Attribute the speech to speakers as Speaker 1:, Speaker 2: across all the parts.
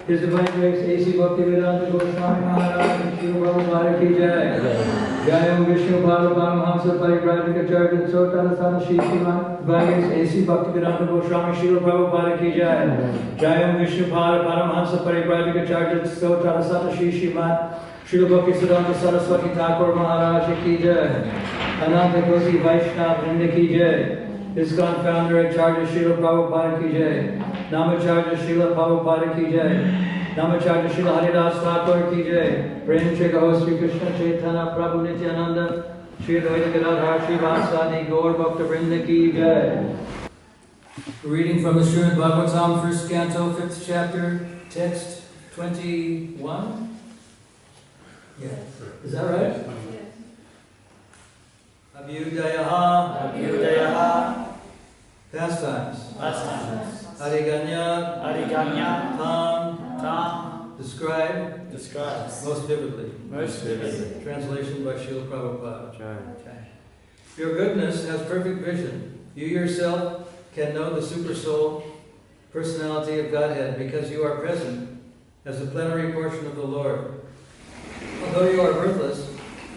Speaker 1: His Divine Grace A.C. Bhaktivedanta Goswami Maharaj and Srila Prabhupada ki jai. Jayam Vishnu Bhava Paramahamsa Parivrajikacharya Sotarasana Shri Srimad Divine Grace A.C. Bhaktivedanta Goswami Srila Prabhupada ki jai. Jayam Vishnu Bhava Paramahamsa Parivrajikacharya Sotarasana Shri Srimad Srila Bhaktivedanta Saraswati Thakur Maharaj ki jai. Ananta Kosi Vaishnava Vrinda ki jai. ISKCON founder Acharya Srila Prabhupada ki jai. Namacharya Srila Prabhupada ki jai. Namacharya Srila Haridas Thakur ki jai. Prem Chekaho Sri Krishna Chaitanya Prabhu Nityananda Sri Advaita Gadadhar Sri Vasadi Gaur Bhakta Vrinda ki jai. Reading from the Srimad Bhagavatam, 1st Canto, 5th chapter, text 21. Yeah, is that right? Abhyudayaha. Abhyudayaha. Pastimes. Pastimes. Hariganya. Hariganya. Tam. Describe. Describes. Most vividly. Most vividly. Translation by Srila Prabhupada. Okay. Your goodness has perfect vision. You yourself can know the super soul personality of Godhead because you are present as the plenary portion of the Lord. Although you are birthless,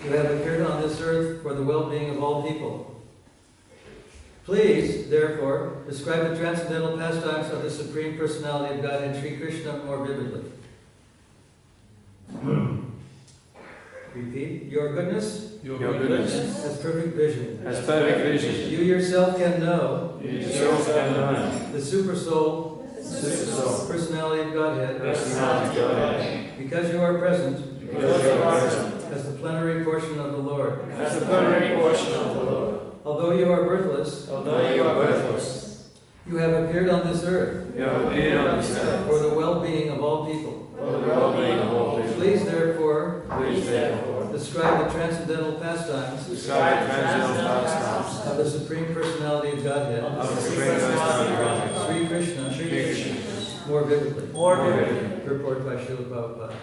Speaker 1: you have appeared on this earth for the well-being of all people. Please, therefore, describe the transcendental pastimes of the Supreme Personality of Godhead, Sri Krishna, more vividly. Repeat. Your goodness. Your goodness has perfect vision. Has perfect vision. You yourself can know. You yourself can know the super soul. Personality of Godhead. Personality of Godhead. Because you are present. Because you are present. As the plenary portion of the Lord. As the plenary portion of the Lord. Although you are birthless. Although you are birthless. You have appeared on this earth. You have appeared on this earth. For the well-being of all people. For the well-being of all people. Please therefore. Describe the transcendental pastimes. Describe the transcendental pastimes of the Supreme Personality of Godhead. Of the Supreme Personality of Godhead. Sri Krishna. Sri Krishna. More vividly. More vividly. Purport by Srila Prabhupada.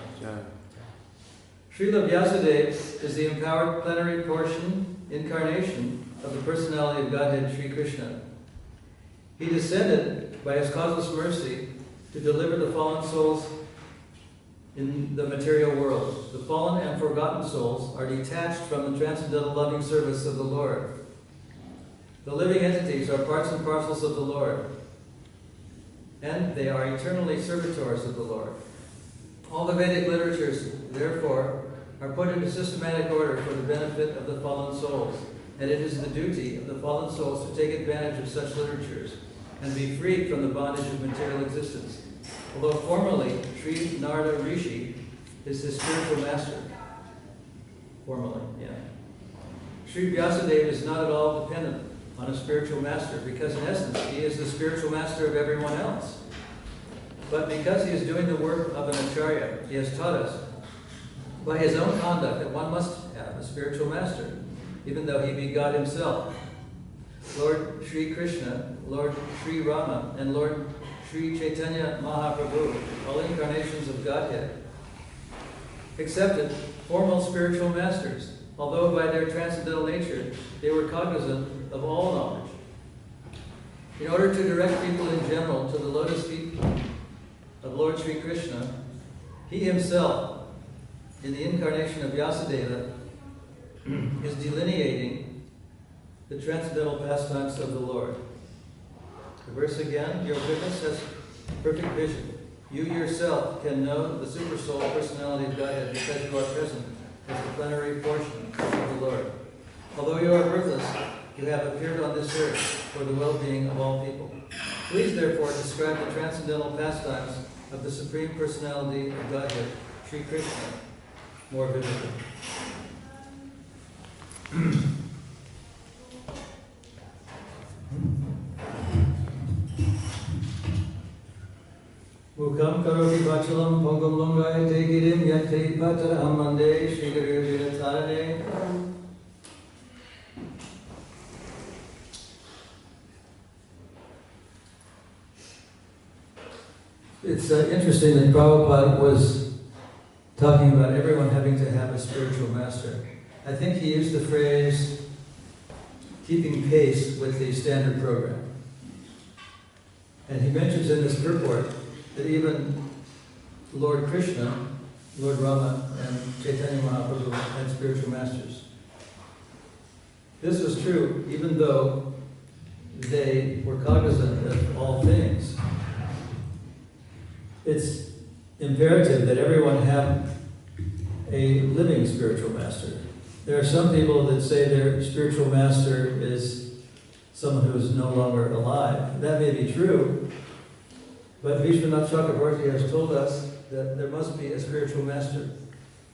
Speaker 1: Srila Vyasadeva is the empowered plenary incarnation of the personality of Godhead Sri Krishna. He descended by his causeless mercy to deliver the fallen souls in the material world. The fallen and forgotten souls are detached from the transcendental loving service of the Lord. The living entities are parts and parcels of the Lord, and they are eternally servitors of the Lord. All the Vedic literatures, therefore, are put into systematic order for the benefit of the fallen souls, and it is the duty of the fallen souls to take advantage of such literatures and be freed from the bondage of material existence. Although formally Sri Narada Rishi is his spiritual master. Formally, yeah. Sri Vyasadeva is not at all dependent on a spiritual master because in essence he is the spiritual master of everyone else. But because he is doing the work of an acharya, he has taught us by his own conduct that one must have a spiritual master, even though he be God himself. Lord Sri Krishna, Lord Sri Rama, and Lord Sri Chaitanya Mahaprabhu, all incarnations of Godhead, accepted formal spiritual masters, although by their transcendental nature they were cognizant of all knowledge. In order to direct people in general to the lotus feet of Lord Sri Krishna, he himself, in the incarnation of Vyasadeva, is delineating the transcendental pastimes of the Lord. The verse again, your goodness has perfect vision. You yourself can know the super soul personality of Godhead because you are present as the plenary portion of the Lord. Although you are birthless, you have appeared on this earth for the well-being of all people. Please therefore describe the transcendental pastimes of the Supreme Personality of Godhead, Sri Krishna, more vividly. Mukam karoti vachalam pongam longai te girim yate pataraham mande Shri Guru Vinatarane. It's interesting that Prabhupada was talking about everyone having to have a spiritual master. I think he used the phrase keeping pace with the standard program. And he mentions in this purport that even Lord Krishna, Lord Rama, and Chaitanya Mahaprabhu had spiritual masters. This was true even though they were cognizant of all things. It's imperative that everyone have a living spiritual master. There are some people that say their spiritual master is someone who is no longer alive. That may be true, but Vishwanath Chakravarti has told us that there must be a spiritual master.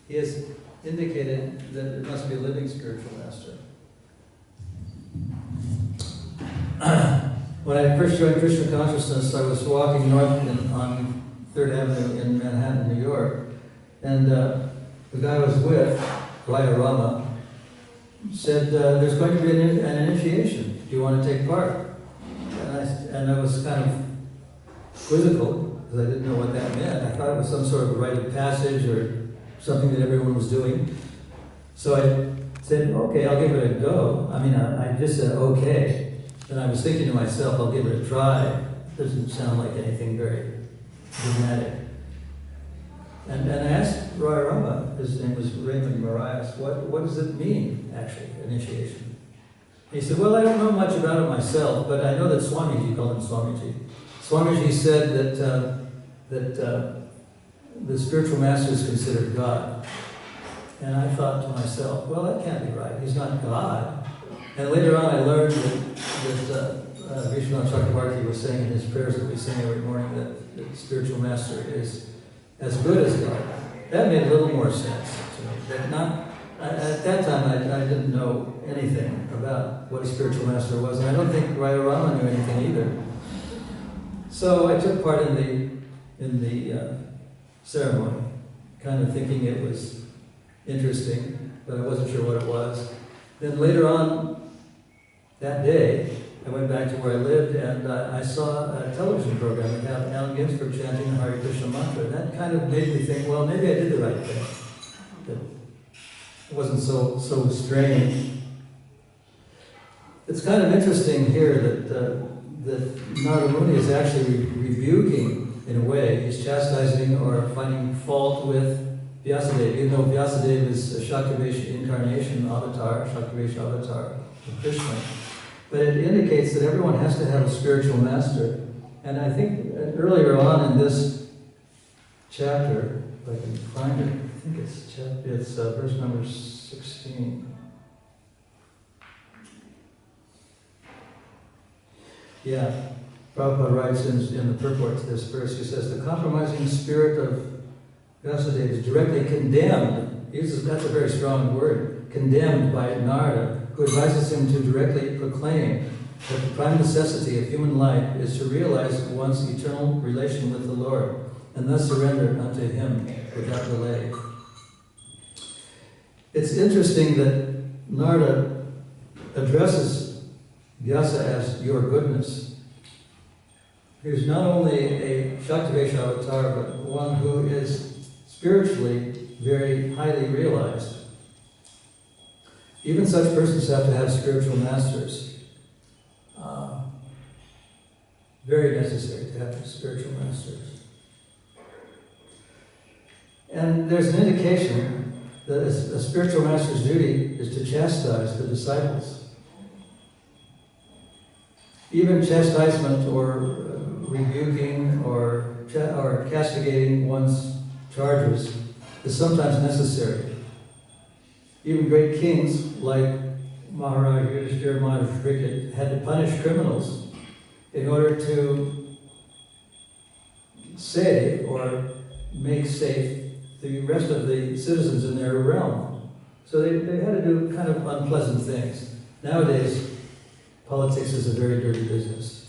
Speaker 1: He has indicated that there must be a living spiritual master. When I first joined Krishna consciousness, I was walking north on 3rd Avenue in Manhattan, New York, and the guy I was with, Raya Rama, said, there's going to be an initiation. Do you want to take part? And I was kind of quizzical, because I didn't know what that meant. I thought it was some sort of rite of passage or something that everyone was doing. So I said, okay, I'll give it a go. I mean, I just said, okay. And I was thinking to myself, I'll give it a try. It doesn't sound like anything very dramatic. And I asked Roy Rama, his name was Raymond Marias, what does it mean, actually, initiation? He said, well, I don't know much about it myself, but I know that Swamiji, called him Swamiji. Swamiji said that the spiritual master is considered God. And I thought to myself, well, that can't be right. He's not God. And later on I learned that Vishwanath Chakravarti was saying in his prayers that we sing every morning that the spiritual master is as good as God. That made a little more sense to me. At that time I didn't know anything about what a spiritual master was, and I don't think Raya Rama knew anything either. So I took part in the ceremony, kind of thinking it was interesting, but I wasn't sure what it was. Then later on that day, I went back to where I lived, and I saw a television program that had Allen Ginsberg chanting the Hare Krishna mantra. That kind of made me think, well, maybe I did the right thing. That it wasn't so strange. It's kind of interesting here that Narada Muni is actually rebuking, in a way, he's chastising or finding fault with Vyasadeva, even though Vyasadeva is a Shaktavesha incarnation avatar, Shaktavesha avatar of Krishna. But it indicates that everyone has to have a spiritual master. And I think earlier on in this chapter, if I can find it, I think it's verse number 16. Yeah, Prabhupada writes in the purport to this verse, he says, the compromising spirit of Vyasadeva is directly condemned. That's a very strong word, condemned by Narada, who advises him to directly proclaim that the prime necessity of human life is to realize one's eternal relation with the Lord, and thus surrender unto Him without delay. It's interesting that Narada addresses Vyasa as your goodness. He's not only a Shaktavesha avatar, but one who is spiritually very highly realized. Even such persons have to have spiritual masters. Very necessary to have spiritual masters. And there's an indication that a spiritual master's duty is to chastise the disciples. Even chastisement or rebuking or castigating one's charges is sometimes necessary. Even great kings like Maharaj Yudhishthira Maharaj had to punish criminals in order to save or make safe the rest of the citizens in their realm. So they had to do kind of unpleasant things. Nowadays, politics is a very dirty business.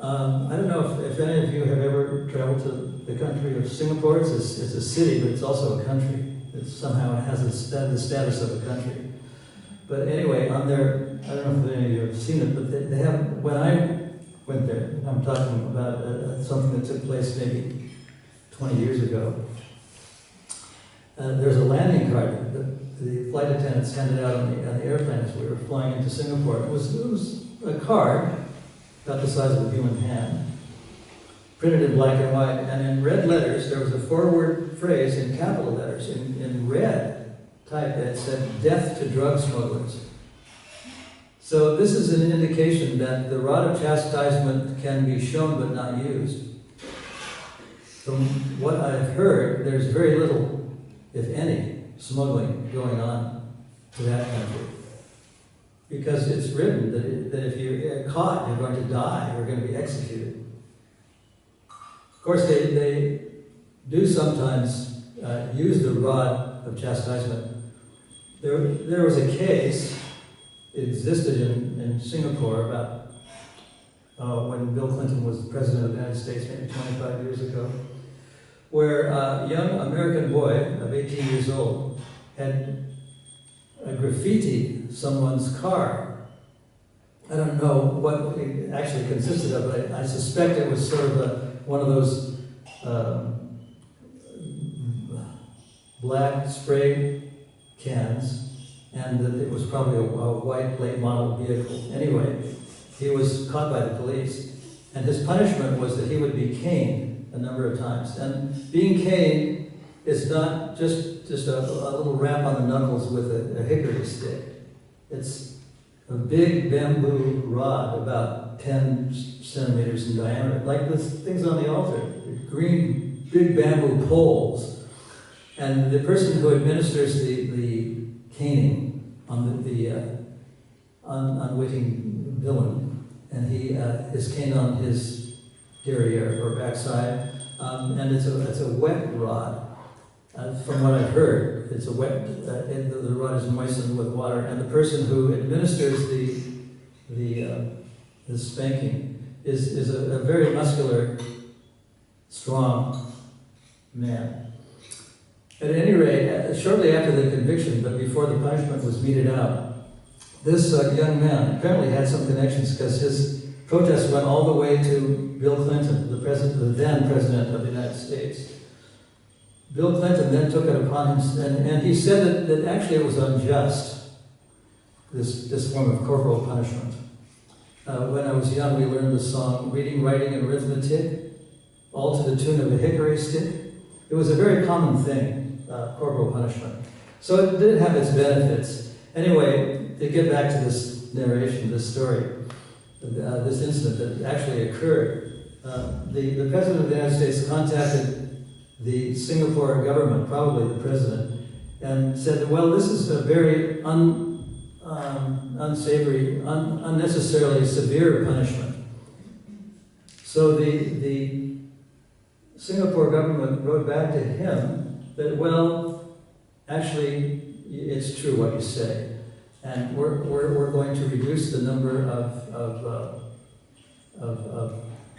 Speaker 1: I don't know if any of you have ever traveled to the country of Singapore. It's a city, but it's also a country. It somehow has the status of a country. But anyway, on their, I don't know if any of you have seen it, but they have, when I went there, I'm talking about something that took place maybe 20 years ago. There's a landing card that the flight attendants handed out on the airplane as we were flying into Singapore. It was a card about the size of a human hand, printed in black and white, and in red letters there was a forward phrase in capital letters, in red type, that said, "Death to drug smugglers." So this is an indication that the rod of chastisement can be shown but not used. From what I've heard, there's very little, if any, smuggling going on to that country. Because it's written that if you're caught, you're going to die, you're going to be executed. Of course, they do sometimes use the rod of chastisement. There was a case, it existed in Singapore about when Bill Clinton was the President of the United States, maybe 25 years ago, where a young American boy of 18 years old had graffitied someone's car. I don't know what it actually consisted of, but I suspect it was sort of one of those black spray cans, and that it was probably a white late model vehicle. Anyway, he was caught by the police, and his punishment was that he would be caned a number of times. And being caned is not just a little rap on the knuckles with a hickory stick. It's a big bamboo rod about 10 centimeters in diameter, like the things on the altar, green, big bamboo poles. And the person who administers the caning on the unwitting villain, and he is caned on his derriere or backside, and it's a wet rod. From what I've heard, it's a wet. The rod is moistened with water, and the person who administers the spanking is a very muscular, strong man. At any rate, shortly after the conviction, but before the punishment was meted out, this young man apparently had some connections, because his protest went all the way to Bill Clinton, the then President of the United States. Bill Clinton then took it upon him, and he said that actually it was unjust, this form of corporal punishment. When I was young, we learned the song, "Reading, Writing, and Arithmetic," all to the tune of a hickory stick. It was a very common thing, corporal punishment. So it did have its benefits. Anyway, to get back to this narration, this story, this incident that actually occurred, the President of the United States contacted the Singapore government, probably the president, and said, well, this is a very unsavory, unnecessarily severe punishment. So the Singapore government wrote back to him that, well, actually, it's true what you say, and we're going to reduce the number of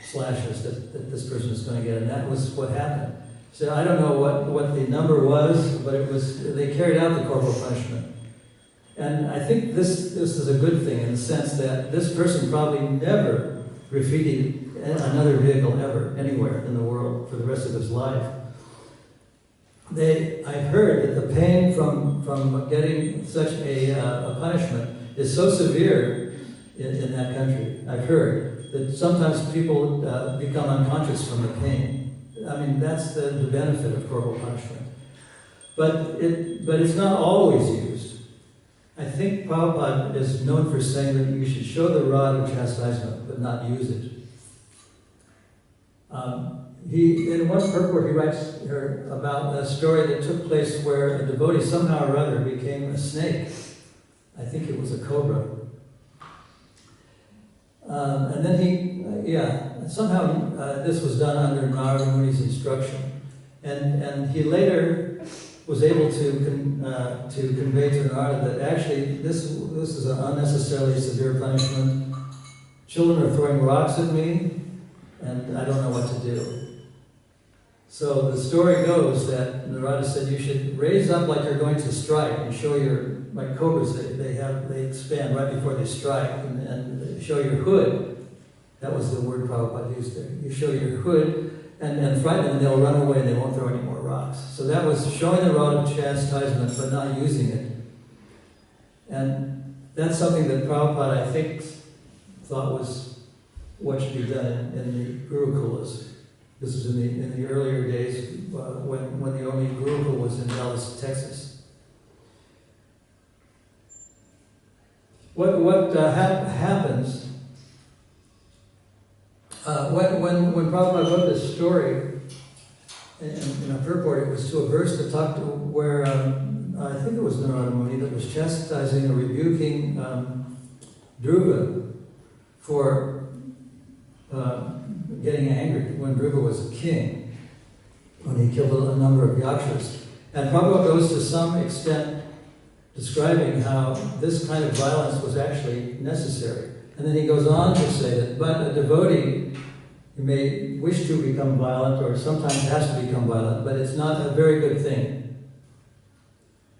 Speaker 1: slashes that this person is going to get, and that was what happened. So I don't know what the number was, but they carried out the corporal punishment. And I think this is a good thing in the sense that this person probably never graffitied another vehicle ever, anywhere in the world for the rest of his life. I heard that the pain from getting such a punishment is so severe in that country. I've heard that sometimes people become unconscious from the pain. I mean, that's the benefit of corporal punishment. But it's not always used. I think Prabhupada is known for saying that you should show the rod of chastisement, but not use it. In one purport, he writes here about a story that took place where a devotee somehow or other became a snake. I think it was a cobra. And then somehow this was done under Narada Muni's instruction. And he later was able to convey to Narada that actually this is an unnecessarily severe punishment. Children are throwing rocks at me, and I don't know what to do. So the story goes that Narada said, you should raise up like you're going to strike and show your, like cobras, they expand right before they strike, and show your hood. That was the word Prabhupada used there. You show your hood and frighten them, and they'll run away and they won't throw any more rocks. So that was showing the rod of chastisement, but not using it. And that's something that Prabhupada, I think, thought was what should be done in the Gurukulas. This was in the earlier days when the only Gurukul was in Dallas, Texas. What happens when Prabhupada wrote this story in a purport, it was to a verse that talked to where I think it was Narada Muni that was chastising or rebuking Dhruva for getting angry when Dhruva was a king, when he killed a number of yakshas. And Prabhupada goes to some extent describing how this kind of violence was actually necessary. And then he goes on to say that, but a devotee, you may wish to become violent or sometimes has to become violent, but it's not a very good thing.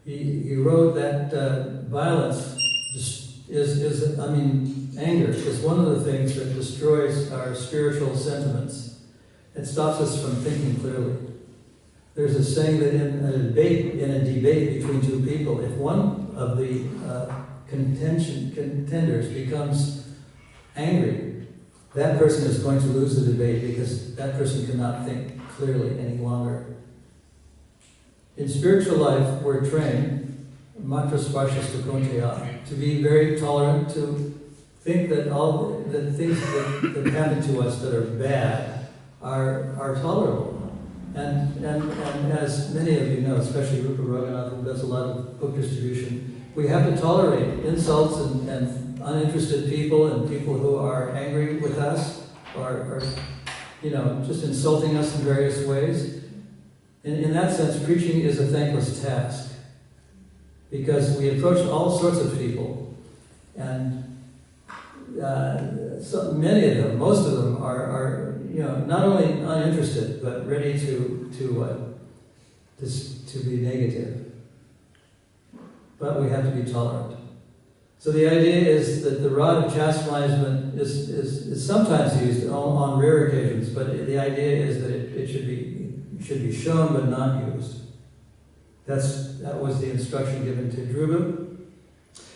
Speaker 1: He wrote that violence anger is one of the things that destroys our spiritual sentiments. It stops us from thinking clearly. There's a saying that in a debate between two people, if one of the contenders becomes angry, that person is going to lose the debate because that person cannot think clearly any longer. In spiritual life, we're trained, mantra sparshas to be very tolerant, to think that all the things that happen to us that are bad are tolerable. And as many of you know, especially Rupa Raghunath, who does a lot of book distribution, we have to tolerate insults and uninterested people and people who are angry with us or just insulting us in various ways. In that sense, preaching is a thankless task because we approach all sorts of people, and so many of them, most of them are not only uninterested but ready to be negative. But we have to be tolerant. So the idea is that the rod of chastisement is sometimes used on rare occasions, but the idea is that it should be shown but not used. That was the instruction given to Dhruva,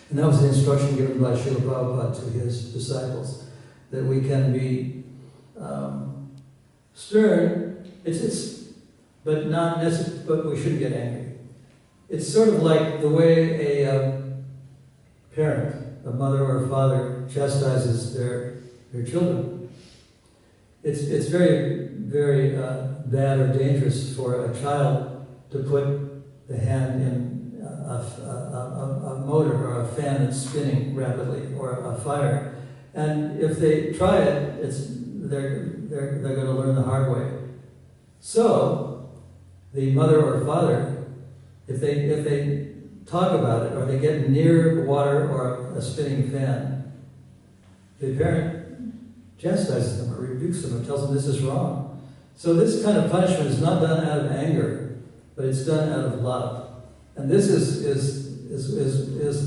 Speaker 1: and that was the instruction given by Srila Prabhupada to his disciples, that we can be stern, but not necessarily, but we shouldn't get angry. It's sort of like the way a parent, a mother or a father, chastises their children. It's very, very bad or dangerous for a child to put the hand in a motor or a fan that's spinning rapidly or a fire. And if they try it, they're going to learn the hard way. So the mother or father, if they talk about it or they get near water or a spinning fan, the parent chastises them or rebukes them or tells them this is wrong. So this kind of punishment is not done out of anger, but it's done out of love. And this is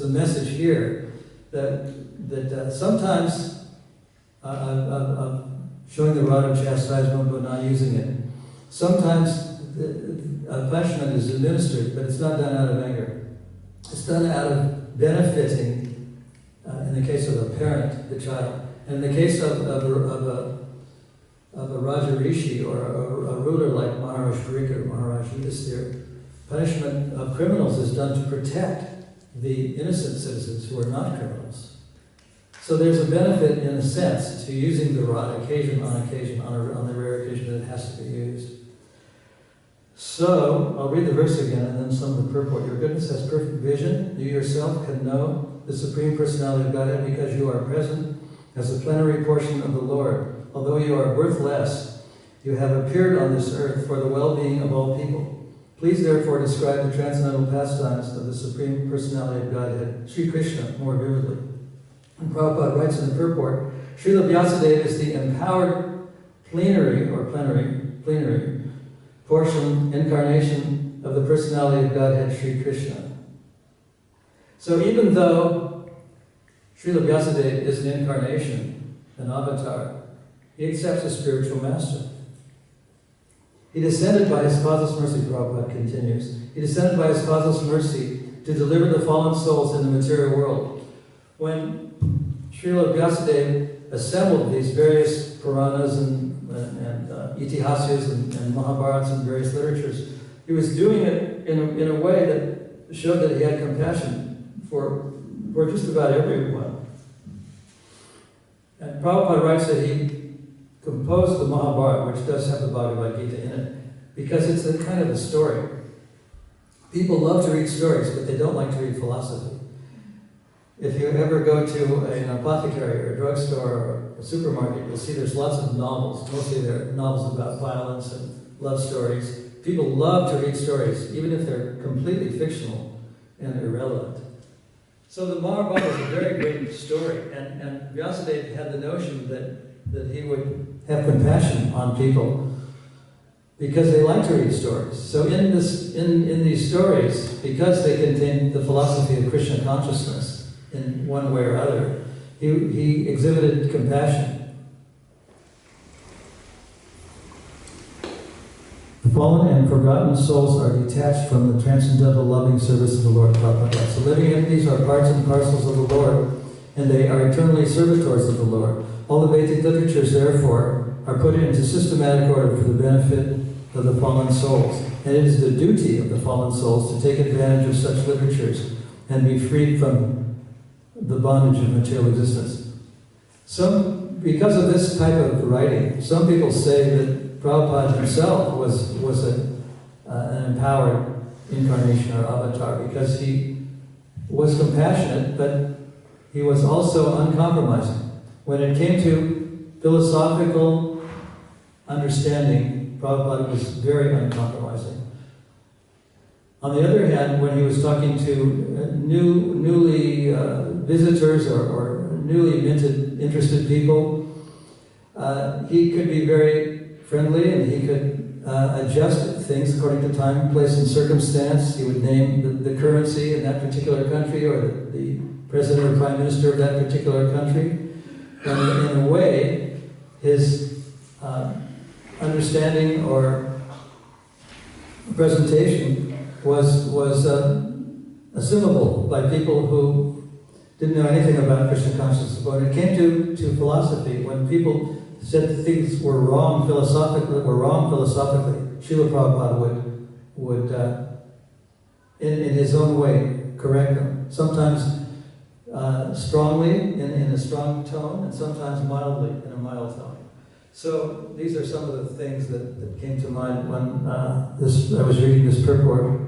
Speaker 1: the message here, that sometimes showing the rod of chastisement but not using it. Sometimes a punishment is administered, but it's not done out of anger. It's done out of benefiting, in the case of a parent, the child. And in the case of a Raja Rishi or a ruler like Maharaj Parikar or Maharaj Yudhisthira, punishment of criminals is done to protect the innocent citizens who are not criminals. So there's a benefit, in a sense, to using the rod occasion on the rare occasion that it has to be used. So, I'll read the verse again and then some of the purport. Your goodness has perfect vision. You yourself can know the Supreme Personality of Godhead because you are present as a plenary portion of the Lord. Although you are worthless, you have appeared on this earth for the well-being of all people. Please therefore describe the transcendental pastimes of the Supreme Personality of Godhead, Sri Krishna, more vividly. And Prabhupada writes in the purport, Srila Vyasadeva is the empowered plenary portion, incarnation of the personality of Godhead Sri Krishna. So even though Srila Vyasadeva is an incarnation, an avatar, he accepts a spiritual master. He descended by his causeless mercy, Prabhupada continues. He descended by his causeless mercy to deliver the fallen souls in the material world. When Srila Vyasadeva assembled these various Puranas and Itihasyas and Mahabharats and various literatures, he was doing it in a way that showed that he had compassion for just about everyone. And Prabhupada writes that he composed the Mahabharata, which does have the Bhagavad Gita in it, because it's a kind of a story. People love to read stories, but they don't like to read philosophy. If you ever go to an apothecary or a drugstore or a supermarket, you'll see there's lots of novels. Mostly they're novels about violence and love stories. People love to read stories, even if they're completely fictional and irrelevant. So the Mahabharata is a very great story, and Vyasadeva had the notion that he would have compassion on people because they like to read stories. So in these stories, because they contain the philosophy of Krishna consciousness in one way or other, he exhibited compassion. The fallen and forgotten souls are detached from the transcendental loving service of the Lord Prabhupada. So living entities are parts and parcels of the Lord, and they are eternally servitors of the Lord. All the Vedic literatures, therefore, are put into systematic order for the benefit of the fallen souls. And it is the duty of the fallen souls to take advantage of such literatures and be freed from the bondage of material existence. Because of this type of writing, some people say that Prabhupada himself was an empowered incarnation or avatar, because he was compassionate, but he was also uncompromising. When it came to philosophical understanding, Prabhupada was very uncompromising. On the other hand, when he was talking to newly visitors or newly minted, interested people, he could be very friendly, and he could adjust things according to time, place, and circumstance. He would name the currency in that particular country, or the president or prime minister of that particular country. And in a way, his understanding or presentation was assimilable by people who didn't know anything about Krishna consciousness. But when it came to philosophy, when people said that things were wrong philosophically, Srila Prabhupada would in his own way, correct them. Sometimes strongly, in a strong tone, and sometimes mildly, in a mild tone. So these are some of the things that came to mind when I was reading this purport.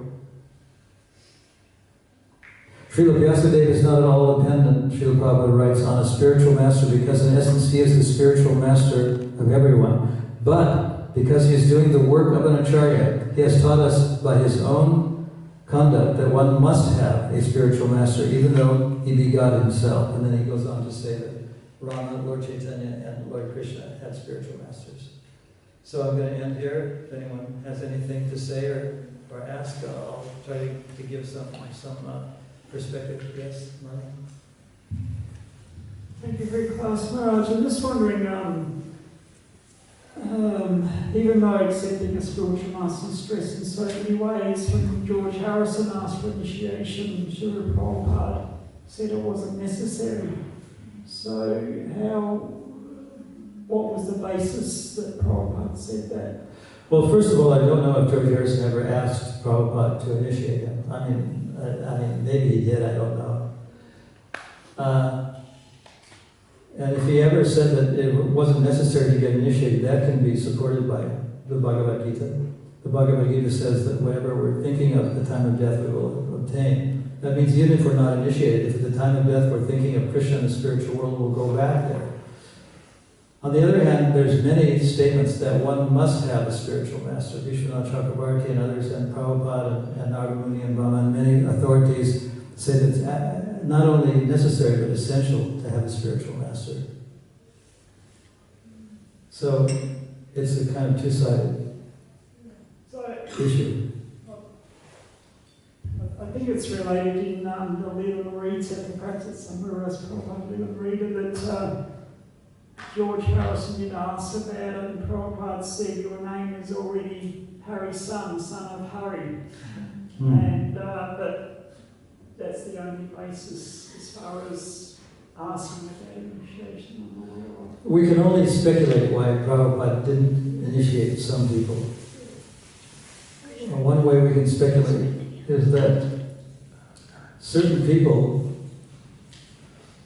Speaker 1: Srila Vyasadeva is not at all dependent, Srila Prabhupada writes, on a spiritual master, because in essence he is the spiritual master of everyone. But because he is doing the work of an acharya, he has taught us by his own conduct that one must have a spiritual master, even though he be God himself. And then he goes on to say that Rama, Lord Chaitanya, and Lord Krishna had spiritual masters. So I'm going to end here. If anyone has anything to say or ask, I'll try to give some perspective. Yes, Marlene?
Speaker 2: Thank you very much, Maharaj. I'm just wondering, even though accepting a spiritual master is stressed in so many ways, when George Harrison asked for initiation, Srila Prabhupada said it wasn't necessary. So what was the basis that Prabhupada said that?
Speaker 1: Well, first of all, I don't know if George Harrison ever asked Prabhupada to initiate him. I mean, maybe he did, I don't know. And if he ever said that it wasn't necessary to get initiated, that can be supported by the Bhagavad Gita. The Bhagavad Gita says that whatever we're thinking of at the time of death, we will obtain. That means even if we're not initiated, if at the time of death we're thinking of Krishna in the spiritual world, we'll go back there. On the other hand, there's many statements that one must have a spiritual master. Vishwanath Chakrabarti and others, and Prabhupada and Narada Muni and Brahma, and many authorities say that it's not only necessary but essential to have a spiritual master. So it's a kind of two-sided issue.
Speaker 2: I think it's related in the Leela Marita, the practice somewhere else, probably Leela Marita, that George Harrison did ask about it, and Prabhupada said, your name is already Hari's son of Hari. And but that's the only basis as far as asking about initiation on the world.
Speaker 1: We can only speculate why Prabhupada didn't initiate some people. One way we can speculate is that certain people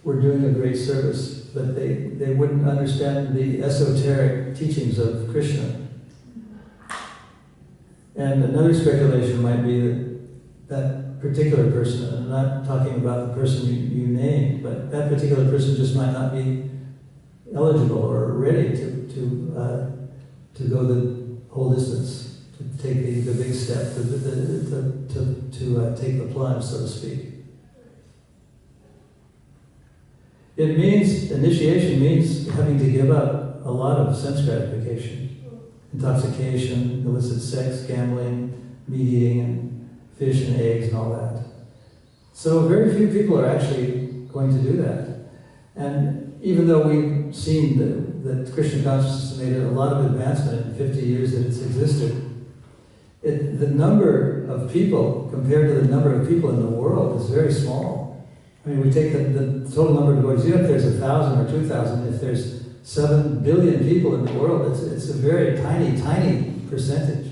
Speaker 1: were doing a great service, but they wouldn't understand the esoteric teachings of Krishna. And another speculation might be that particular person, and I'm not talking about the person you named, but that particular person just might not be eligible or ready to go the whole distance, to take the big step, to take the plunge, so to speak. Initiation means having to give up a lot of sense gratification. Intoxication, illicit sex, gambling, meat eating, and fish and eggs and all that. So very few people are actually going to do that. And even though we've seen that Krishna consciousness made a lot of advancement in 50 years that it's existed, the number of people compared to the number of people in the world is very small. I mean, we take the total number of devotees, even if there's 1,000 or 2,000, if there's 7 billion people in the world, it's a very tiny, tiny percentage.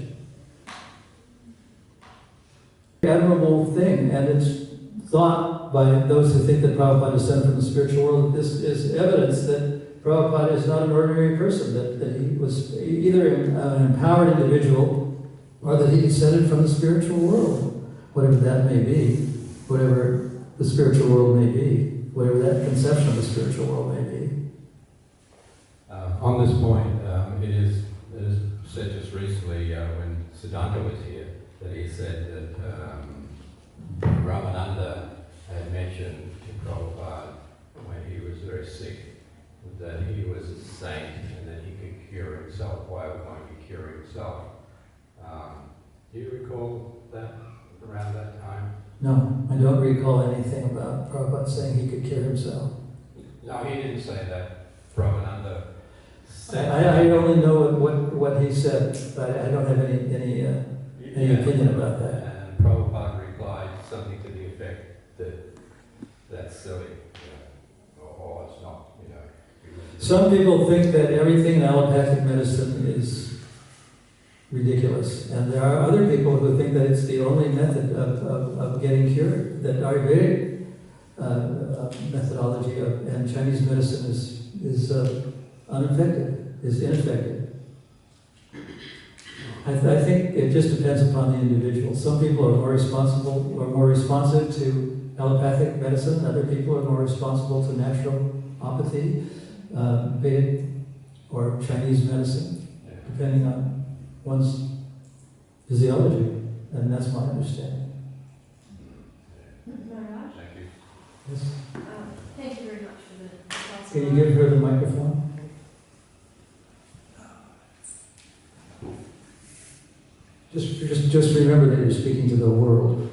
Speaker 1: Admirable thing, and it's thought by those who think that Prabhupada is descended from the spiritual world, this is evidence that Prabhupada is not an ordinary person, that he was either an empowered individual or that he descended from the spiritual world, whatever that may be, whatever the spiritual world may be, whatever that conception of the spiritual world may be.
Speaker 3: On this point, it is said just recently when Siddhanta was here, that he said that Ramananda had mentioned to Prabhupada when he was very sick that he was a saint and that he could cure himself. Why would one cure himself? Do you recall that around that time?
Speaker 1: No, I don't recall anything about Prabhupada saying he could cure himself.
Speaker 3: No, he didn't say that. Ramananda said
Speaker 1: I only know what he said, but I don't have any opinion about that.
Speaker 3: And Prabhupada replied something to the effect that that's silly, or it's not,
Speaker 1: Some people think that everything in allopathic medicine is ridiculous, and there are other people who think that it's the only method of getting cured, that Ayurvedic methodology and Chinese medicine is ineffective. I think it just depends upon the individual. Some people are more responsive to allopathic medicine. Other people are more responsible to naturopathy, Vedic or Chinese medicine, depending on one's physiology, and that's my understanding.
Speaker 4: Maharaj?
Speaker 3: Thank you.
Speaker 1: Yes.
Speaker 4: Thank you very much for the class.
Speaker 1: Can you give her the microphone? Just remember that you're speaking to the world.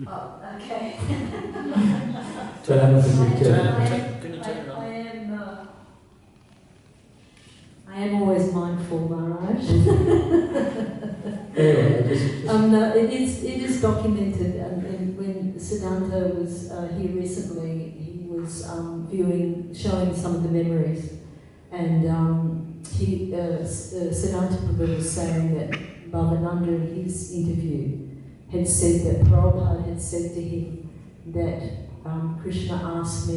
Speaker 4: Oh, okay.
Speaker 1: But I don't think you can.
Speaker 4: I am always mindful, Maharaj.
Speaker 1: Anyway,
Speaker 4: No, it is documented, and when Siddhanta was here recently, he was showing some of the memories, and Siddhanta Prabhu was saying that Bhavananda in his interview had said that Prabhupada had said to him that Krishna asked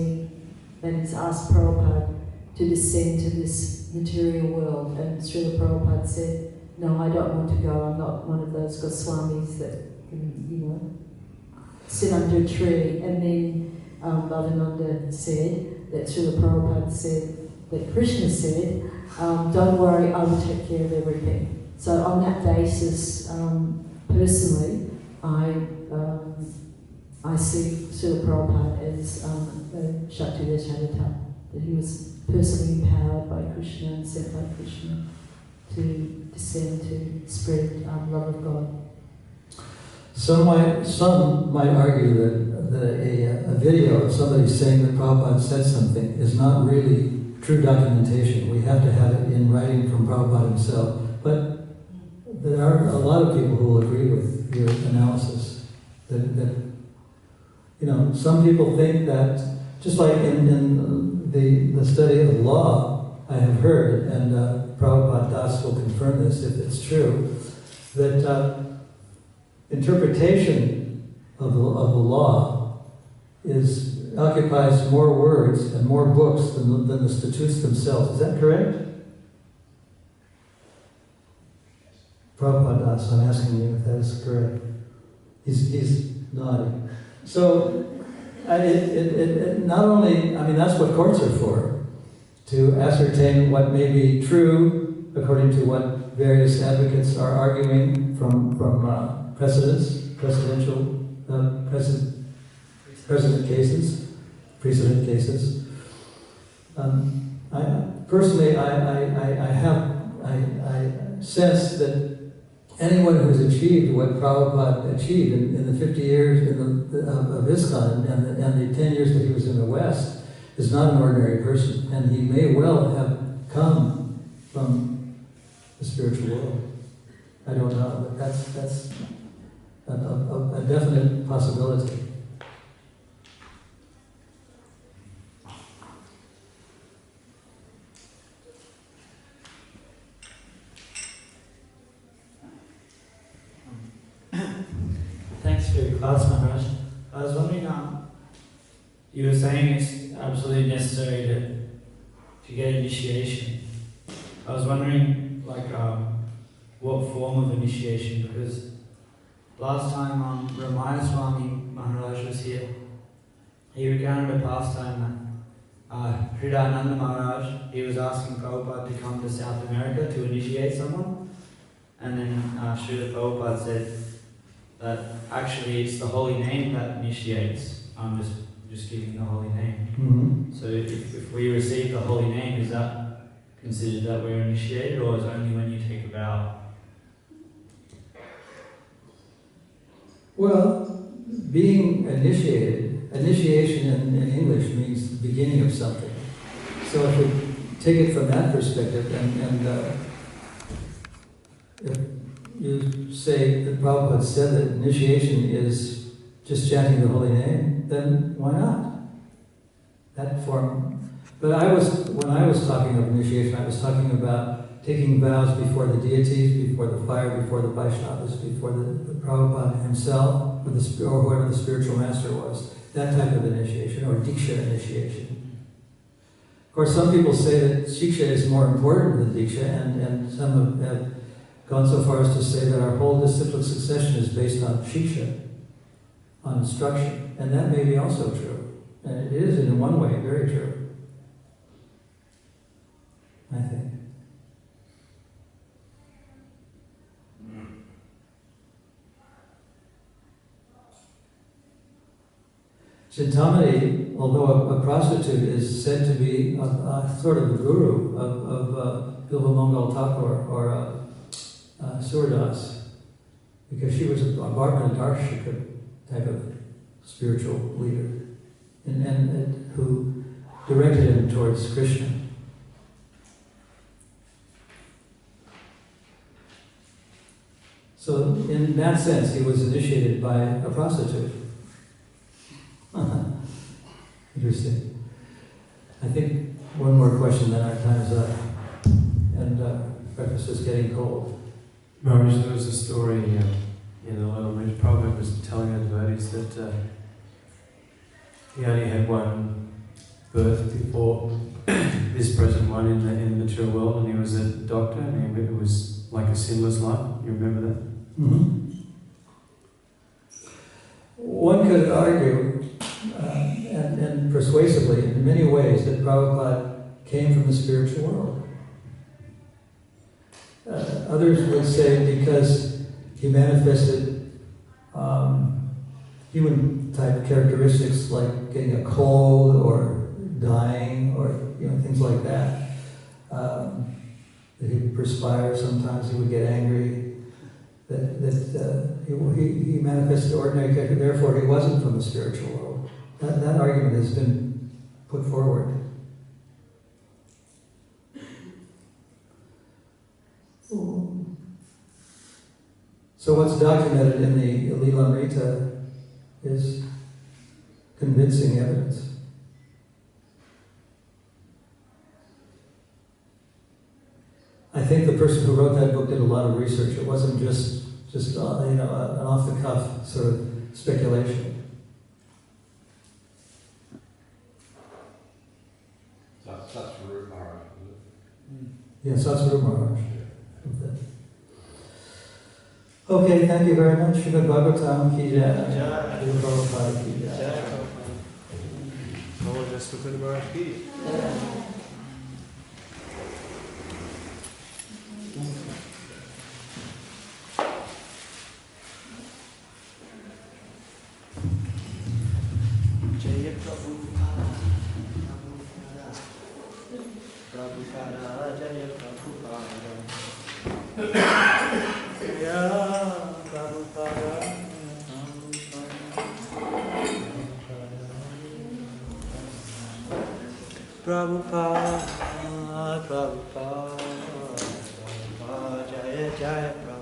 Speaker 4: Prabhupada to descend to this material world, and Srila Prabhupada said, no, I don't want to go, I'm not one of those Goswamis that can, sit under a tree. And then Bhavananda said that Srila Prabhupada said, that Krishna said, don't worry, I will take care of everything. So on that basis, personally, I see Srila Prabhupada as Shakti Deshanata, that he was personally empowered by Krishna send to spread love of God.
Speaker 1: Some might argue that a video of somebody saying that Prabhupada said something is not really true documentation. We have to have it in writing from Prabhupada himself. But there are a lot of people who will agree with your analysis. That some people think that, just like in the study of law, I have heard, and Prabhupada Das will confirm this if it's true, that interpretation of the law occupies more words and more books than the statutes themselves. Is that correct? Prabhupada Das, I'm asking you if that is correct. He's nodding. So, it not only, that's what courts are for, to ascertain what may be true according to what various advocates are arguing from precedent cases. I sense that anyone who has achieved what Prabhupada achieved in the 50 years of ISKCON and the 10 years that he was in the West is not an ordinary person, and he may well have come from the spiritual world. I don't know, but that's a definite possibility.
Speaker 5: Thanks for your class, Maharaj. I was wondering, you were saying it's absolutely necessary to get initiation. I was wondering, what form of initiation, because last time Ramaya Swami Maharaj was here, he recounted a pastime that Hridayananda Maharaj, he was asking Prabhupada to come to South America to initiate someone, and then Srila Prabhupada said that actually it's the holy name that initiates. I'm just giving the holy name.
Speaker 1: Mm-hmm.
Speaker 5: So if we receive the holy name, is that considered that we're initiated, or is it only when you take a vow?
Speaker 1: Well, being initiation in English means the beginning of something. So if we take it from that perspective, and if you say that Prabhupada said that initiation is just chanting the holy name, then why not? That form. But when I was talking of initiation, I was talking about taking vows before the deities, before the fire, before the Vaishnavas, before the Prabhupada himself, or whoever the spiritual master was. That type of initiation, or Diksha initiation. Of course, some people say that Shiksha is more important than Diksha, and some have gone so far as to say that our whole disciplic succession is based on Shiksha, on instruction. And that may be also true. And it is, in one way, very true, I think. Chintamani, although a prostitute, is said to be sort of the guru of Bilvamangal Thakur or Surdas, because she was a Bhargavana Darshika type of spiritual leader, and who directed him towards Krishna. So in that sense, he was initiated by a prostitute. Interesting. I think one more question, then our time is up. And breakfast is getting cold.
Speaker 6: Maharaj, there was a story in the Little Ridge. Prabhupada was telling the devotees that he only had one birth before this present one in the material world, and he was a doctor, and it was like a sinless life. You remember that?
Speaker 1: Mm-hmm. One could argue, and persuasively, in many ways, that Prabhupada came from the spiritual world. Others would say because he manifested human-type characteristics like getting a cold or dying or things like that. that he would perspire, sometimes he would get angry, that he manifested ordinary character, therefore he wasn't from the spiritual world. That argument has been put forward. So what's documented in the Lilamrita is convincing evidence. I think the person who wrote that book did a lot of research. It wasn't just an off-the-cuff sort of speculation.
Speaker 3: That's Rupa Maharaj, isn't it?
Speaker 1: Yes, that's Rupa Maharaj. Okay, thank you very much. Srimad Bhagavatam ki jai. Srila Prabhupada ki jai.
Speaker 6: Mukunda Goswami.
Speaker 7: Jaya Prabhupada, Prabhupada, Jaya Prabhupada, Jaya Prabhupada, Prabhupada, Prabhupada, Jaya Jaya Prabhupada.